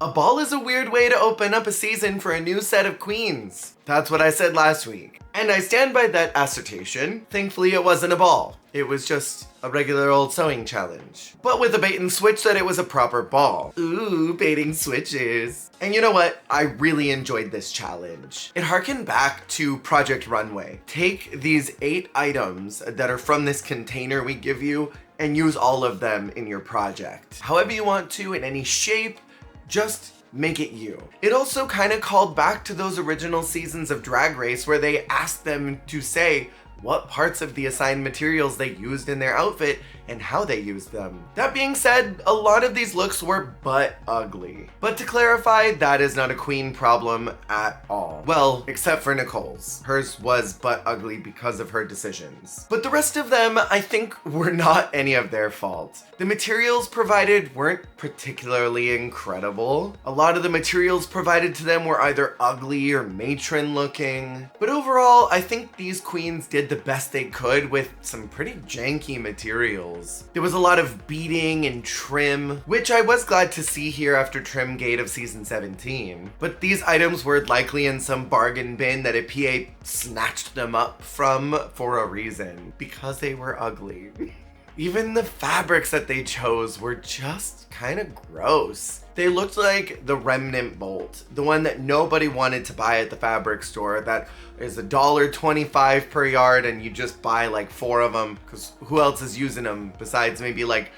A ball is a weird way to open up a season for a new set of queens. That's what I said last week. And I stand by that assertion. Thankfully, it wasn't a ball. It was just a regular old sewing challenge. But with a bait and switch that it was a proper ball. Ooh, baiting switches. And you know what? I really enjoyed this challenge. It harkened back to Project Runway. Take these 8 items that are from this container we give you and use all of them in your project. However you want to, in any shape, just make it you. It also kind of called back to those original seasons of Drag Race where they asked them to say what parts of the assigned materials they used in their outfit and how they used them. That being said, a lot of these looks were butt ugly. But to clarify, that is not a queen problem at all. Well, except for Nicole's. Hers was butt ugly because of her decisions. But the rest of them, I think, were not any of their fault. The materials provided weren't particularly incredible. A lot of the materials provided to them were either ugly or matron looking. But overall, I think these queens did the best they could with some pretty janky materials. There was a lot of beading and trim, which I was glad to see here after Trimgate of season 17. But these items were likely in some bargain bin that a PA snatched them up from for a reason, because they were ugly. Even the fabrics that they chose were just kind of gross. They looked like the remnant bolt, the one that nobody wanted to buy at the fabric store that is $1.25 per yard and you just buy like 4 of them because who else is using them besides maybe like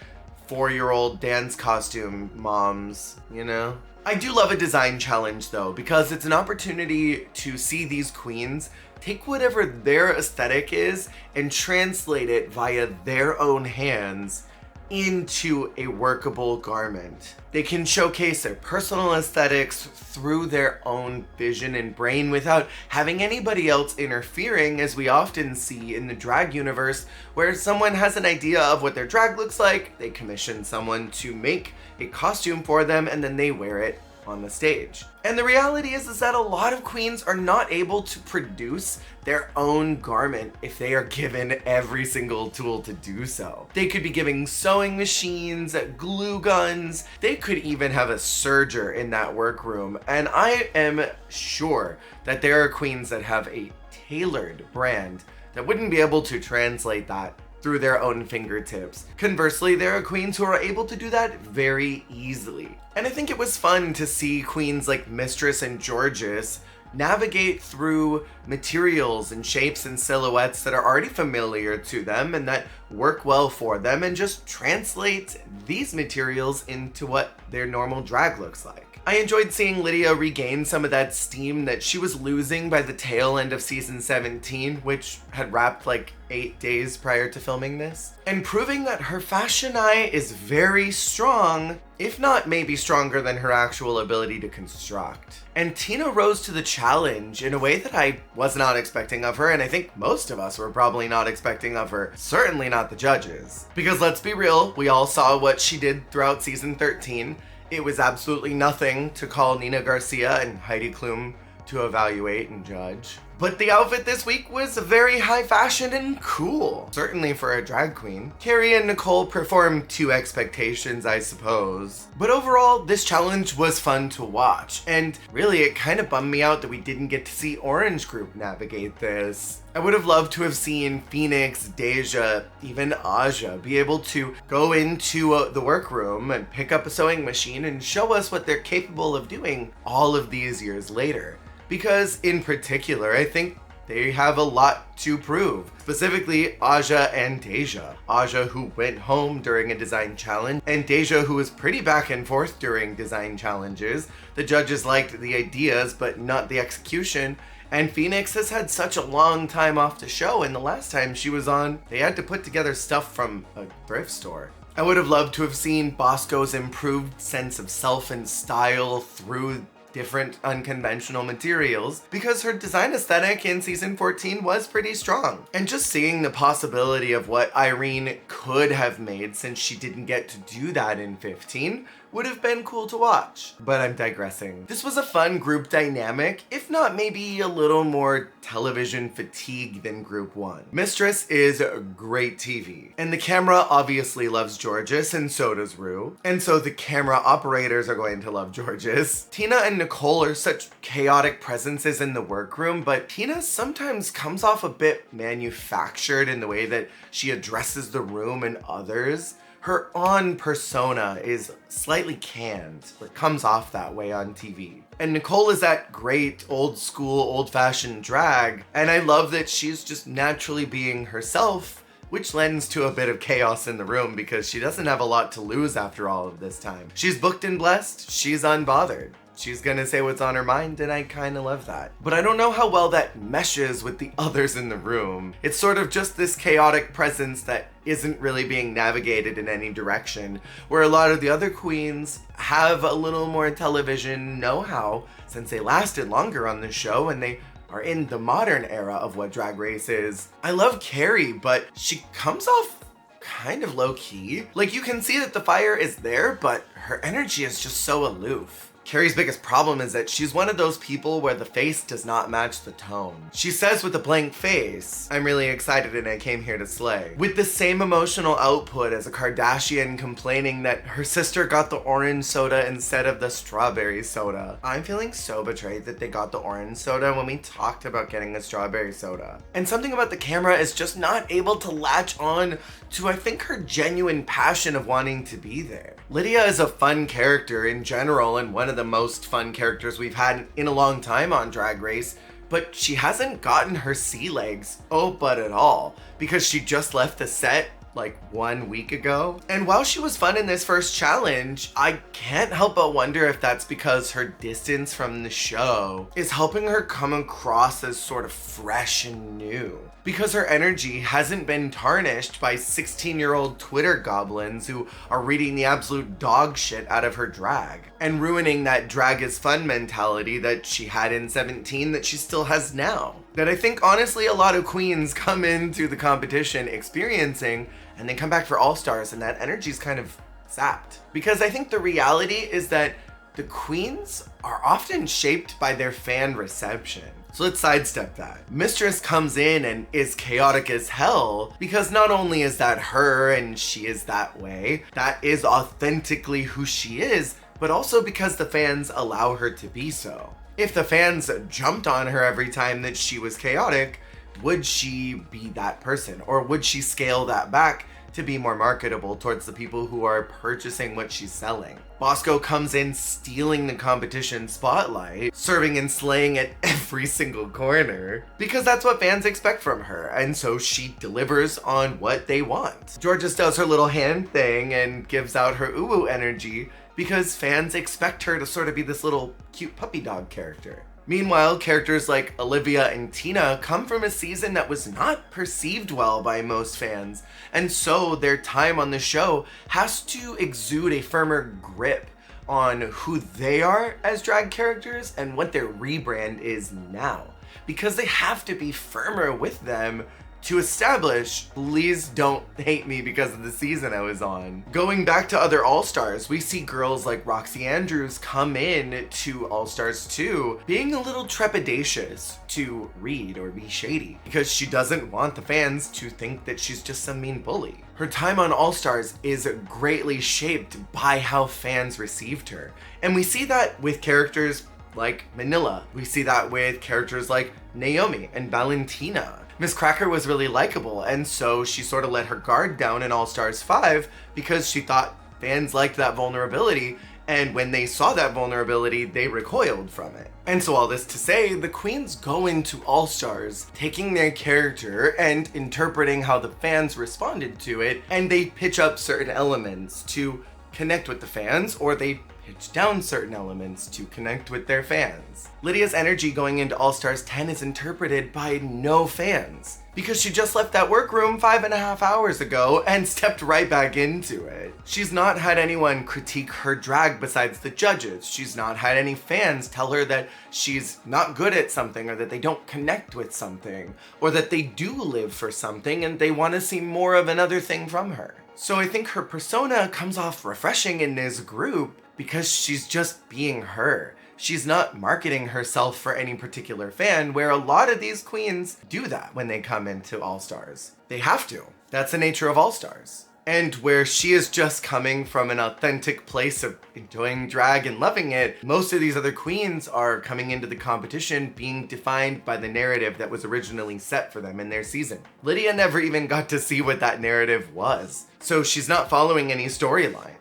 4-year-old dance costume moms, you know? I do love a design challenge though, because it's an opportunity to see these queens take whatever their aesthetic is and translate it via their own hands into a workable garment. They can showcase their personal aesthetics through their own vision and brain without having anybody else interfering, as we often see in the drag universe, where someone has an idea of what their drag looks like, they commission someone to make a costume for them, and then they wear it on the stage. And the reality is that a lot of queens are not able to produce their own garment if they are given every single tool to do so. They could be giving sewing machines, glue guns, they could even have a serger in that workroom. And I am sure that there are queens that have a tailored brand that wouldn't be able to translate that through their own fingertips. Conversely, there are queens who are able to do that very easily. And I think it was fun to see queens like Mistress and Georges navigate through materials and shapes and silhouettes that are already familiar to them and that work well for them, and just translate these materials into what their normal drag looks like. I enjoyed seeing Lydia regain some of that steam that she was losing by the tail end of season 17, which had wrapped like 8 days prior to filming this, and proving that her fashion eye is very strong, if not maybe stronger than her actual ability to construct. And Tina rose to the challenge in a way that I was not expecting of her, and I think most of us were probably not expecting of her, certainly not the judges. Because let's be real, we all saw what she did throughout season 13. It was absolutely nothing to call Nina Garcia and Heidi Klum to evaluate and judge. But the outfit this week was very high fashion and cool, certainly for a drag queen. Carrie and Nicole performed to expectations, I suppose. But overall, this challenge was fun to watch, and really it kind of bummed me out that we didn't get to see Orange Group navigate this. I would have loved to have seen Phoenix, Deja, even Aja be able to go into the workroom and pick up a sewing machine and show us what they're capable of doing all of these years later. Because in particular, I think they have a lot to prove. Specifically, Aja and Deja. Aja, who went home during a design challenge, and Deja, who was pretty back and forth during design challenges. The judges liked the ideas, but not the execution. And Phoenix has had such a long time off the show, and the last time she was on, they had to put together stuff from a thrift store. I would have loved to have seen Bosco's improved sense of self and style through different unconventional materials, because her design aesthetic in season 14 was pretty strong. And just seeing the possibility of what Irene could have made, since she didn't get to do that in 15, would have been cool to watch. But I'm digressing. This was a fun group dynamic, if not maybe a little more television fatigue than group 1. Mistress is great TV, and the camera obviously loves Georges, and so does Rue, and so the camera operators are going to love Georges. Tina and Nicole are such chaotic presences in the workroom, but Tina sometimes comes off a bit manufactured in the way that she addresses the room and others. Her on persona is slightly canned, or comes off that way on TV. And Nicole is that great old school, old fashioned drag, and I love that she's just naturally being herself, which lends to a bit of chaos in the room because she doesn't have a lot to lose after all of this time. She's booked and blessed, she's unbothered. She's gonna say what's on her mind, and I kinda love that. But I don't know how well that meshes with the others in the room. It's sort of just this chaotic presence that isn't really being navigated in any direction, where a lot of the other queens have a little more television know-how since they lasted longer on the show and they are in the modern era of what Drag Race is. I love Carrie, but she comes off kind of low-key. Like, you can see that the fire is there, but her energy is just so aloof. Carrie's biggest problem is that she's one of those people where the face does not match the tone. She says with a blank face, "I'm really excited and I came here to slay," with the same emotional output as a Kardashian complaining that her sister got the orange soda instead of the strawberry soda. I'm feeling so betrayed that they got the orange soda when we talked about getting a strawberry soda. And something about the camera is just not able to latch on to, I think, her genuine passion of wanting to be there. Lydia is a fun character in general and one of the most fun characters we've had in a long time on Drag Race, but she hasn't gotten her sea legs, oh but at all, because she just left the set like 1 week ago. And while she was fun in this first challenge, I can't help but wonder if that's because her distance from the show is helping her come across as sort of fresh and new. Because her energy hasn't been tarnished by 16-year-old Twitter goblins who are reading the absolute dog shit out of her drag and ruining that drag is fun mentality that she had in 17 that she still has now. That I think honestly a lot of queens come into the competition experiencing and then come back for All-Stars and that energy's kind of sapped. Because I think the reality is that the queens are often shaped by their fan reception. So let's sidestep that. Mistress comes in and is chaotic as hell because not only is that her and she is that way, that is authentically who she is, but also because the fans allow her to be so. If the fans jumped on her every time that she was chaotic, would she be that person? Or would she scale that back to be more marketable towards the people who are purchasing what she's selling? Bosco comes in stealing the competition spotlight, serving and slaying at every single corner, because that's what fans expect from her, and so she delivers on what they want. Georges does her little hand thing and gives out her uwu energy because fans expect her to sort of be this little cute puppy dog character. Meanwhile, characters like Olivia and Tina come from a season that was not perceived well by most fans, and so their time on the show has to exude a firmer grip on who they are as drag characters and what their rebrand is now, because they have to be firmer with them to establish, please don't hate me because of the season I was on. Going back to other All-Stars, we see girls like Roxy Andrews come in to All-Stars 2 being a little trepidatious to read or be shady because she doesn't want the fans to think that she's just some mean bully. Her time on All-Stars is greatly shaped by how fans received her. And we see that with characters like Manila. We see that with characters like Naomi and Valentina. Miss Cracker was really likable, and so she sort of let her guard down in All-Stars 5 because she thought fans liked that vulnerability, and when they saw that vulnerability, they recoiled from it. And so all this to say, the queens go into All-Stars taking their character and interpreting how the fans responded to it, and they pitch up certain elements to connect with the fans, or they pitch down certain elements to connect with their fans. Lydia's energy going into All-Stars 10 is interpreted by no fans because she just left that workroom 5.5 hours ago and stepped right back into it. She's not had anyone critique her drag besides the judges. She's not had any fans tell her that she's not good at something or that they don't connect with something or that they do live for something and they want to see more of another thing from her. So I think her persona comes off refreshing in this group because she's just being her. She's not marketing herself for any particular fan, where a lot of these queens do that when they come into All Stars. They have to. That's the nature of All Stars. And where she is just coming from an authentic place of enjoying drag and loving it, most of these other queens are coming into the competition being defined by the narrative that was originally set for them in their season. Lydia never even got to see what that narrative was, so she's not following any storylines.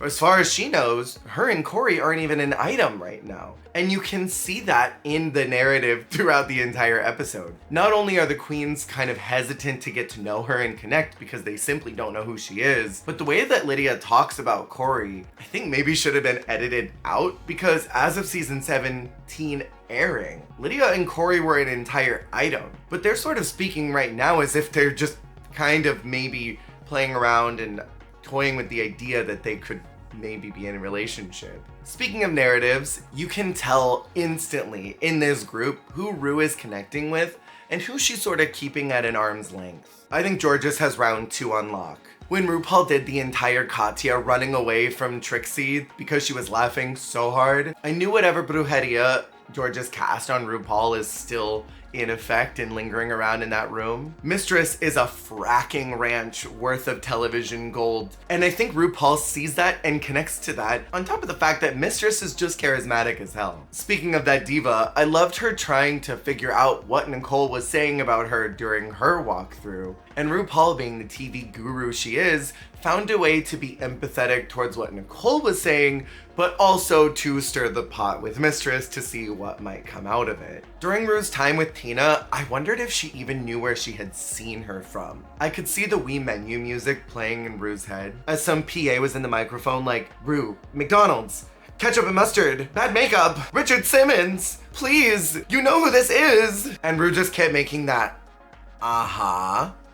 As far as she knows, her and Corey aren't even an item right now. And you can see that in the narrative throughout the entire episode. Not only are the queens kind of hesitant to get to know her and connect because they simply don't know who she is, but the way that Lydia talks about Corey, I think maybe should have been edited out, because as of season 17 airing, Lydia and Corey were an entire item. But they're sort of speaking right now as if they're just kind of maybe playing around and toying with the idea that they could maybe be in a relationship. Speaking of narratives, you can tell instantly in this group who Ru is connecting with and who she's sort of keeping at an arm's length. I think Jorgeous has round 2 on lock. When RuPaul did the entire Katya running away from Trixie because she was laughing so hard, I knew whatever brujeria Jorgeous cast on RuPaul is still in effect and lingering around in that room. Mistress is a fracking ranch worth of television gold. And I think RuPaul sees that and connects to that, on top of the fact that Mistress is just charismatic as hell. Speaking of that diva, I loved her trying to figure out what Nicole was saying about her during her walkthrough. And RuPaul, being the TV guru she is, found a way to be empathetic towards what Nicole was saying, but also to stir the pot with Mistress to see what might come out of it. During Ru's time with Tina, I wondered if she even knew where she had seen her from. I could see the Wii menu music playing in Ru's head, as some PA was in the microphone like, "Ru, McDonald's, ketchup and mustard, bad makeup, Richard Simmons, please, you know who this is!" And Ru just kept making that,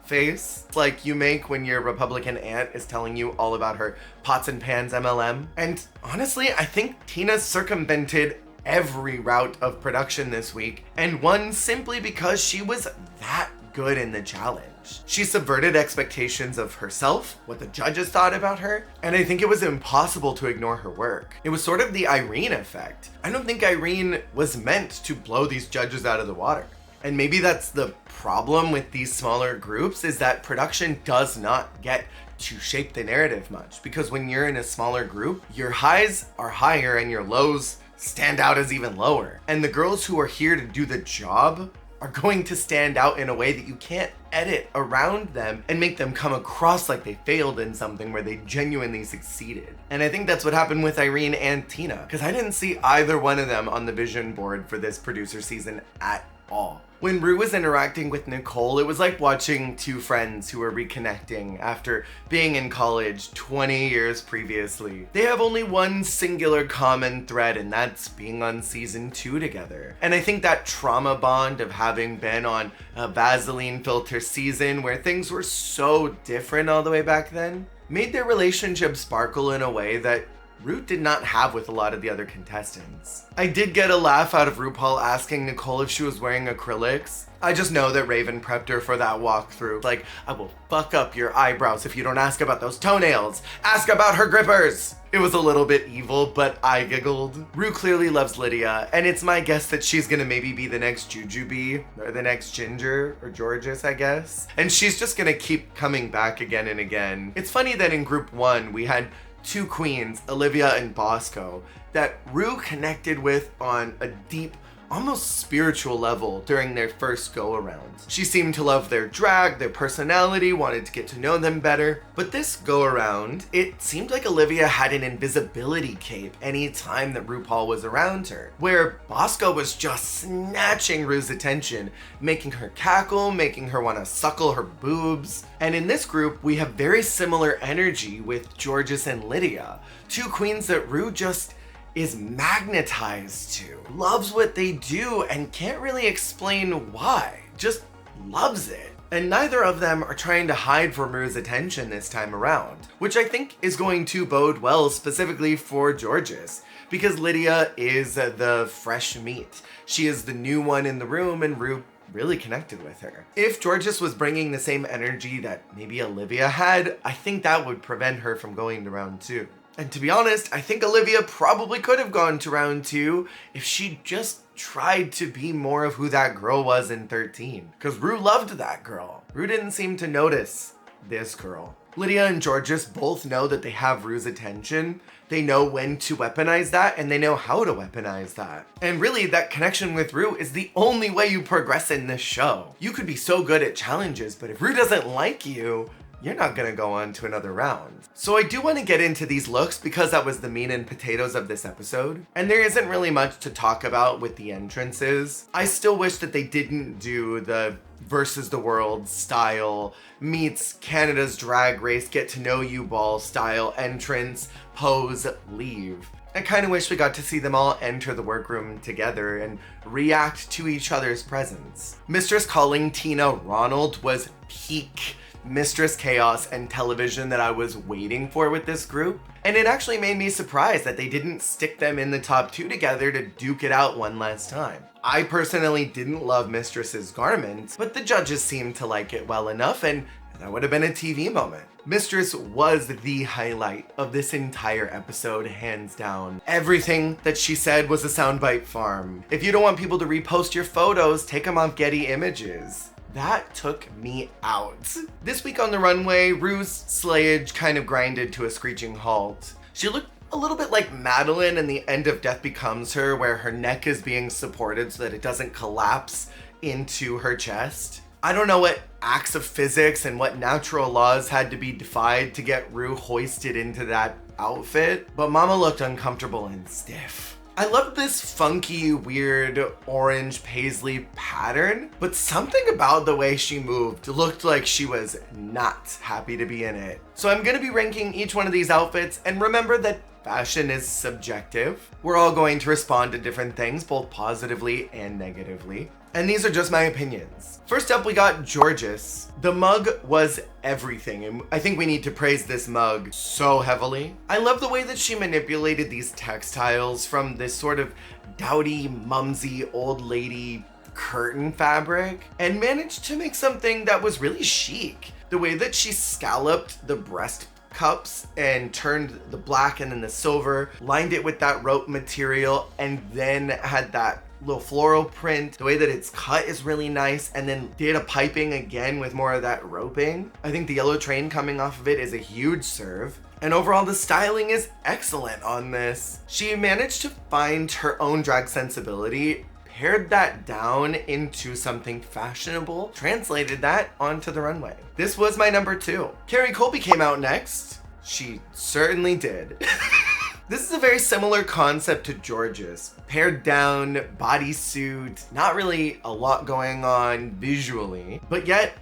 face like you make when your Republican aunt is telling you all about her pots and pans MLM. And honestly, I think Tina circumvented every route of production this week and won simply because she was that good in the challenge. She subverted expectations of herself, what the judges thought about her, and I think it was impossible to ignore her work. It was sort of the Irene effect. I don't think Irene was meant to blow these judges out of the water. And maybe that's the problem with these smaller groups, is that production does not get to shape the narrative much. Because when you're in a smaller group, your highs are higher and your lows stand out as even lower. And the girls who are here to do the job are going to stand out in a way that you can't edit around them and make them come across like they failed in something where they genuinely succeeded. And I think that's what happened with Irene and Tina, because I didn't see either one of them on the vision board for this producer season at all. When Ru was interacting with Nicole, it was like watching two friends who were reconnecting after being in college 20 years previously. They have only one singular common thread, and that's being on season 2 together. And I think that trauma bond of having been on a Vaseline filter season where things were so different all the way back then made their relationship sparkle in a way that Ru did not have with a lot of the other contestants. I did get a laugh out of RuPaul asking Nicole if she was wearing acrylics. I just know that Raven prepped her for that walkthrough. Like, I will fuck up your eyebrows if you don't ask about those toenails. Ask about her grippers. It was a little bit evil, but I giggled. Ru clearly loves Lydia, and it's my guess that she's gonna maybe be the next Jujubee, or the next Ginger, or Jorgeous, I guess. And she's just gonna keep coming back again and again. It's funny that in group 1, we had two queens, Olivia and Bosco, that Ru connected with on a deep, almost spiritual level during their first go-around. She seemed to love their drag, their personality, wanted to get to know them better. But this go-around, it seemed like Olivia had an invisibility cape any time that RuPaul was around her, where Bosco was just snatching Ru's attention, making her cackle, making her want to suckle her boobs. And in this group, we have very similar energy with Jorgeous and Lydia, two queens that Ru just is magnetized to, loves what they do, and can't really explain why, just loves it. And neither of them are trying to hide from Ru's attention this time around, which I think is going to bode well specifically for Jorgeous, because Lydia is the fresh meat. She is the new one in the room, and Ru really connected with her. If Jorgeous was bringing the same energy that maybe Olivia had, I think that would prevent her from going to round 2. And to be honest, I think Olivia probably could have gone to round 2 if she just tried to be more of who that girl was in 13. Because Ru loved that girl. Ru didn't seem to notice this girl. Lydia and Georges both know that they have Ru's attention. They know when to weaponize that, and they know how to weaponize that. And really, that connection with Ru is the only way you progress in this show. You could be so good at challenges, but if Ru doesn't like you, you're not gonna go on to another round. So I do want to get into these looks because that was the meat and potatoes of this episode. And there isn't really much to talk about with the entrances. I still wish that they didn't do the versus the world style meets Canada's Drag Race get to know you ball style entrance, pose, leave. I kind of wish we got to see them all enter the workroom together and react to each other's presence. Mistress calling Tina Ronald was peak Mistress Chaos and television that I was waiting for with this group. And it actually made me surprised that they didn't stick them in the top 2 together to duke it out one last time. I personally didn't love Mistress's garment, but the judges seemed to like it well enough, and that would have been a TV moment. Mistress was the highlight of this entire episode, hands down. Everything that she said was a soundbite farm. If you don't want people to repost your photos, take them off Getty Images. That took me out. This week on the runway, Ru's slayage kind of grinded to a screeching halt. She looked a little bit like Madeline in The End of Death Becomes Her, where her neck is being supported so that it doesn't collapse into her chest. I don't know what acts of physics and what natural laws had to be defied to get Ru hoisted into that outfit, but Mama looked uncomfortable and stiff. I love this funky, weird orange paisley pattern, but something about the way she moved looked like she was not happy to be in it. So I'm gonna be ranking each one of these outfits, and remember that fashion is subjective. We're all going to respond to different things, both positively and negatively. And these are just my opinions. First up, we got Georges. The mug was everything, and I think we need to praise this mug so heavily. I love the way that she manipulated these textiles from this sort of dowdy, mumsy, old lady curtain fabric and managed to make something that was really chic. The way that she scalloped the breast cups and turned the black and then the silver, lined it with that rope material, and then had that little floral print. The way that it's cut is really nice, and then did a piping again with more of that roping. I think the yellow train coming off of it is a huge serve. And overall, the styling is excellent on this. She managed to find her own drag sensibility, pared that down into something fashionable, translated that onto the runway. This was my number 2. Carrie Colby came out next. She certainly did. This is a very similar concept to Georges. Pared down, bodysuit, not really a lot going on visually, but yet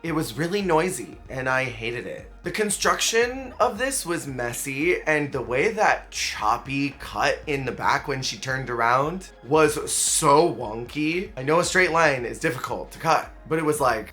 it was really noisy and I hated it. The construction of this was messy, and the way that choppy cut in the back when she turned around was so wonky. I know a straight line is difficult to cut, but it was like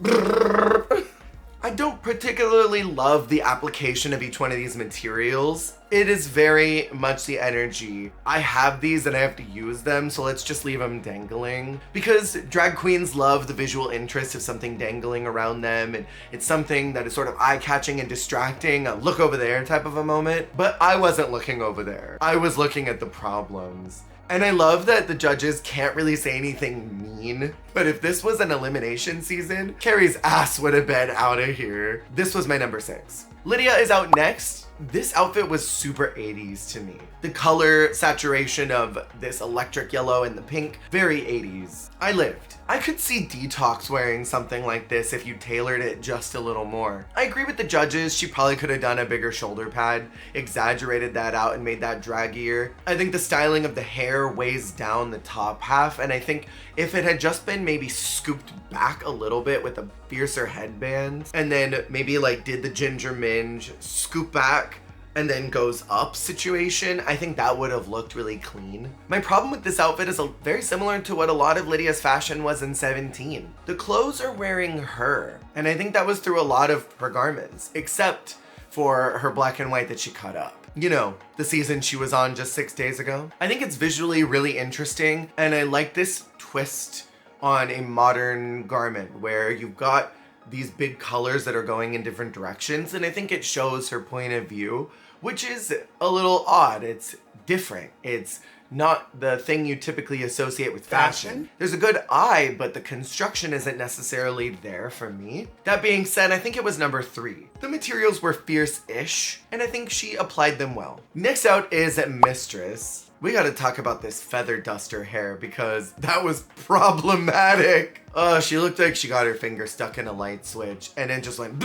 I don't particularly love the application of each one of these materials. It is very much the energy. I have these and I have to use them, so let's just leave them dangling. Because drag queens love the visual interest of something dangling around them, and it's something that is sort of eye-catching and distracting, a look over there type of a moment. But I wasn't looking over there. I was looking at the problems. And I love that the judges can't really say anything mean, but if this was an elimination season, Carrie's ass would have been out of here. This was my number 6. Lydia is out next. This outfit was super 80s to me. The color saturation of this electric yellow and the pink, very 80s. I lived. I could see Detox wearing something like this if you tailored it just a little more. I agree with the judges, she probably could have done a bigger shoulder pad, exaggerated that out and made that draggier. I think the styling of the hair weighs down the top half, and I think if it had just been maybe scooped back a little bit with a fiercer headband, and then maybe like did the ginger minge, scoop back, and then goes up situation, I think that would have looked really clean. My problem with this outfit is very similar to what a lot of Lydia's fashion was in 17. The clothes are wearing her, and I think that was through a lot of her garments, except for her black and white that she cut up. You know, the season she was on just 6 days ago. I think it's visually really interesting, and I like this twist on a modern garment where you've got these big colors that are going in different directions, and I think it shows her point of view which is a little odd. It's different. It's not the thing you typically associate with fashion. There's a good eye, but the construction isn't necessarily there for me. That being said, I think it was number 3. The materials were fierce-ish, and I think she applied them well. Next out is Mistress. We gotta talk about this feather duster hair because that was problematic. She looked like she got her finger stuck in a light switch and then just went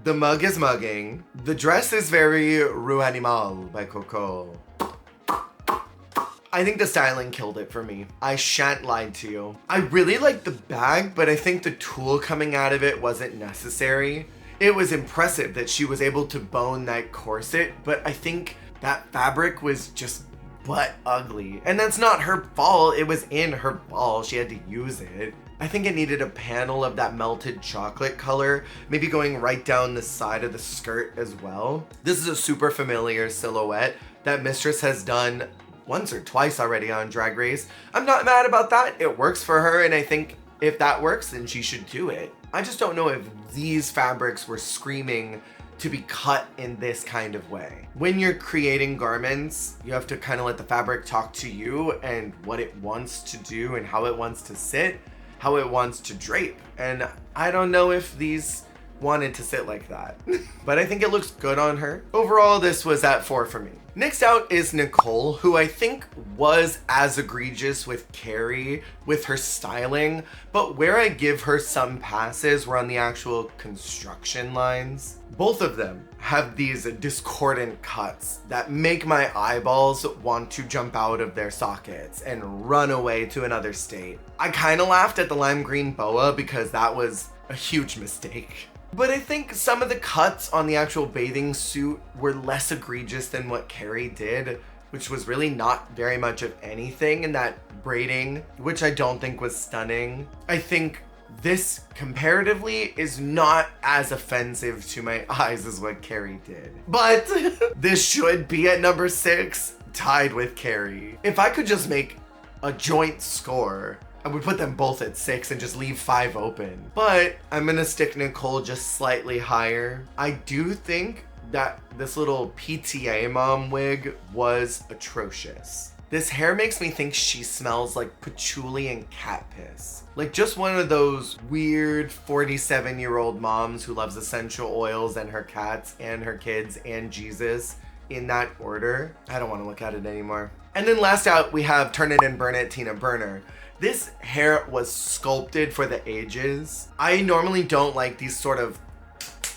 The mug is mugging. The dress is very Rue Animal by Coco. I think the styling killed it for me. I shan't lie to you. I really liked the bag, but I think the tulle coming out of it wasn't necessary. It was impressive that she was able to bone that corset, but I think that fabric was just butt ugly. And that's not her fault. It was in her ball. She had to use it. I think it needed a panel of that melted chocolate color, maybe going right down the side of the skirt as well. This is a super familiar silhouette that Mistress has done once or twice already on Drag Race. I'm not mad about that. It works for her, and I think if that works, then she should do it. I just don't know if these fabrics were screaming to be cut in this kind of way. When you're creating garments, you have to kind of let the fabric talk to you and what it wants to do and how it wants to sit, how it wants to drape. And I don't know if these wanted to sit like that, but I think it looks good on her. Overall, this was at 4 for me. Next out is Nicole, who I think was as egregious with Carrie with her styling, but where I give her some passes were on the actual construction lines. Both of them have these discordant cuts that make my eyeballs want to jump out of their sockets and run away to another state. I kind of laughed at the lime green boa because that was a huge mistake. But I think some of the cuts on the actual bathing suit were less egregious than what Carrie did, which was really not very much of anything, in that braiding, which I don't think was stunning. I think this comparatively is not as offensive to my eyes as what Carrie did. But this should be at number 6, tied with Carrie. If I could just make a joint score, I would put them both at 6 and just leave 5 open. But I'm gonna stick Nicole just slightly higher. I do think that this little PTA mom wig was atrocious. This hair makes me think she smells like patchouli and cat piss. Like just one of those weird 47-year-old moms who loves essential oils and her cats and her kids and Jesus in that order. I don't want to look at it anymore. And then last out, we have Turn It and Burn It, Tina Burner. This hair was sculpted for the ages. I normally don't like these sort of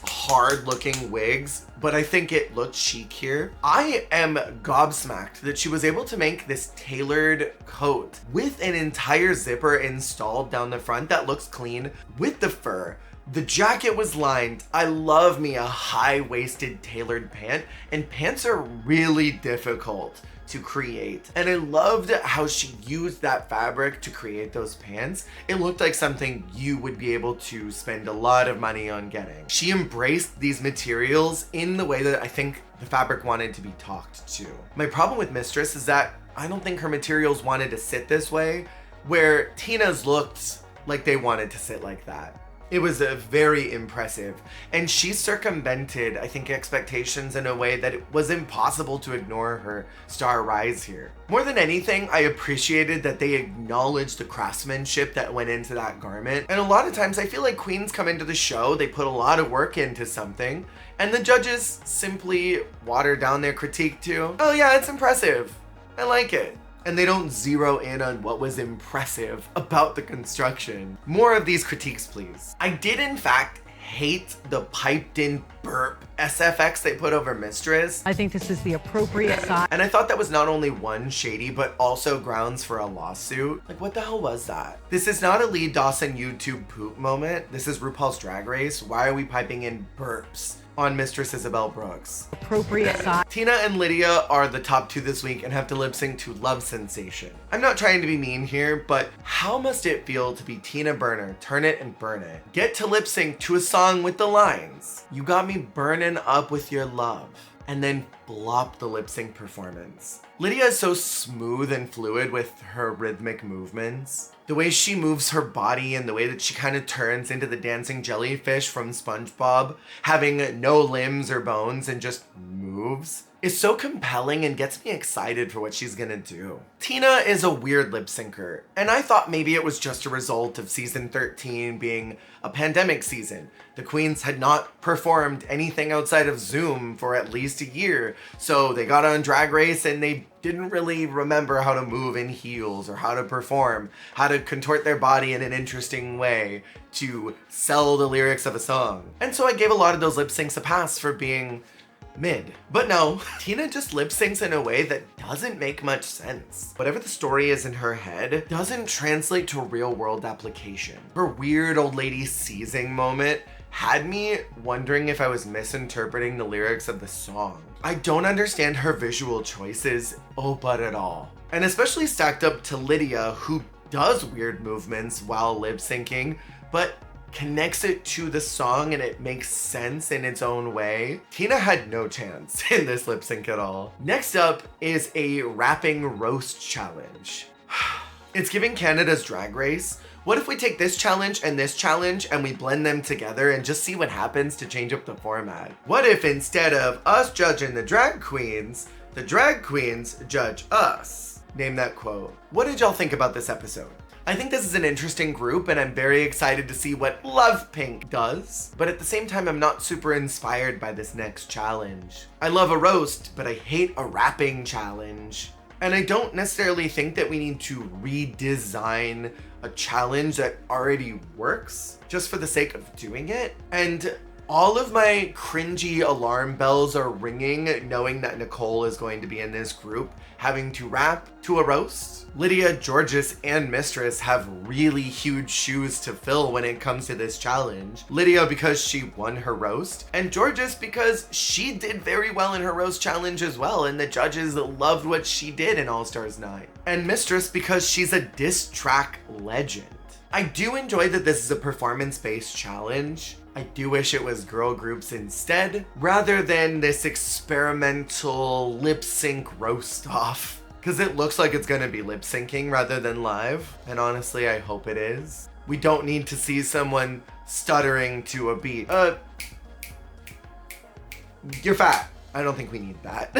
hard looking wigs, but I think it looked chic here. I am gobsmacked that she was able to make this tailored coat with an entire zipper installed down the front that looks clean with the fur. The jacket was lined. I love me a high-waisted tailored pant, and pants are really difficult to create. And I loved how she used that fabric to create those pants. It looked like something you would be able to spend a lot of money on getting. She embraced these materials in the way that I think the fabric wanted to be talked to. My problem with Mistress is that I don't think her materials wanted to sit this way, where Tina's looked like they wanted to sit like that. It was very impressive, and she circumvented, I think, expectations in a way that it was impossible to ignore her star rise here. More than anything, I appreciated that they acknowledged the craftsmanship that went into that garment. And a lot of times I feel like queens come into the show, they put a lot of work into something, and the judges simply water down their critique to, oh yeah, it's impressive, I like it. And they don't zero in on what was impressive about the construction. More of these critiques, please. I did, in fact, hate the piped in burp SFX they put over Mistress. I think this is the appropriate size. And I thought that was not only one, shady, but also grounds for a lawsuit. Like, what the hell was that? This is not a Lee Dawson YouTube poop moment. This is RuPaul's Drag Race. Why are we piping in burps on Mistress Isabelle Brooks? Appropriate size. Tina and Lydia are the top 2 this week and have to lip sync to Love Sensation. I'm not trying to be mean here, but how must it feel to be Tina Burner, Turn It and Burn It? Get to lip sync to a song with the lines, "You got me burning up with your love," and then blopped the lip sync performance. Lydia is so smooth and fluid with her rhythmic movements. The way she moves her body and the way that she kind of turns into the dancing jellyfish from SpongeBob, having no limbs or bones and just moves, is so compelling and gets me excited for what she's gonna do. Tina is a weird lip syncer, and I thought maybe it was just a result of season 13 being a pandemic season. The queens had not performed anything outside of Zoom for at least a year, so they got on Drag Race and they didn't really remember how to move in heels or how to perform, how to contort their body in an interesting way to sell the lyrics of a song. And so I gave a lot of those lip syncs a pass for being mid. But no, Tina just lip syncs in a way that doesn't make much sense. Whatever the story is in her head doesn't translate to real world application. Her weird old lady seizing moment had me wondering if I was misinterpreting the lyrics of the song. I don't understand her visual choices, but at all. And especially stacked up to Lydia, who does weird movements while lip syncing, but connects it to the song and it makes sense in its own way. Tina had no chance in this lip sync at all. Next up is a rapping roast challenge. It's giving Canada's Drag Race. What if we take this challenge and we blend them together and just see what happens to change up the format? What if instead of us judging the drag queens judge us? Name that quote. What did y'all think about this episode? I think this is an interesting group and I'm very excited to see what Love Pink does, but at the same time I'm not super inspired by this next challenge. I love a roast, but I hate a rapping challenge. And I don't necessarily think that we need to redesign a challenge that already works just for the sake of doing it. And all of my cringy alarm bells are ringing knowing that Nicole is going to be in this group having to rap to a roast. Lydia, Georges, and Mistress have really huge shoes to fill when it comes to this challenge. Lydia because she won her roast, and Georges because she did very well in her roast challenge as well, and the judges loved what she did in All Stars 9. And Mistress because she's a diss track legend. I do enjoy that this is a performance-based challenge. I do wish it was girl groups instead, rather than this experimental lip sync roast off. Because it looks like it's gonna be lip syncing rather than live, and honestly, I hope it is. We don't need to see someone stuttering to a beat. You're fat. I don't think we need that.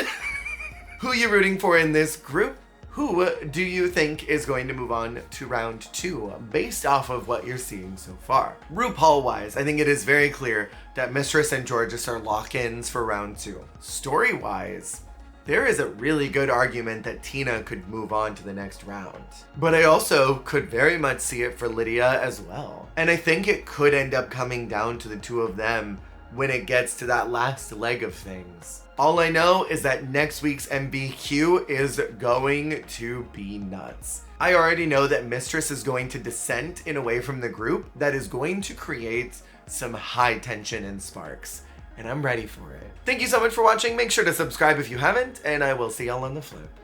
Who are you rooting for in this group? Who do you think is going to move on to round 2 based off of what you're seeing so far? RuPaul wise, I think it is very clear that Mistress and Georges are lock-ins for round 2. Story wise, there is a really good argument that Tina could move on to the next round. But I also could very much see it for Lydia as well. And I think it could end up coming down to the two of them when it gets to that last leg of things. All I know is that next week's MBQ is going to be nuts. I already know that Mistress is going to dissent in a way from the group that is going to create some high tension and sparks. And I'm ready for it. Thank you so much for watching. Make sure to subscribe if you haven't, and I will see y'all on the flip.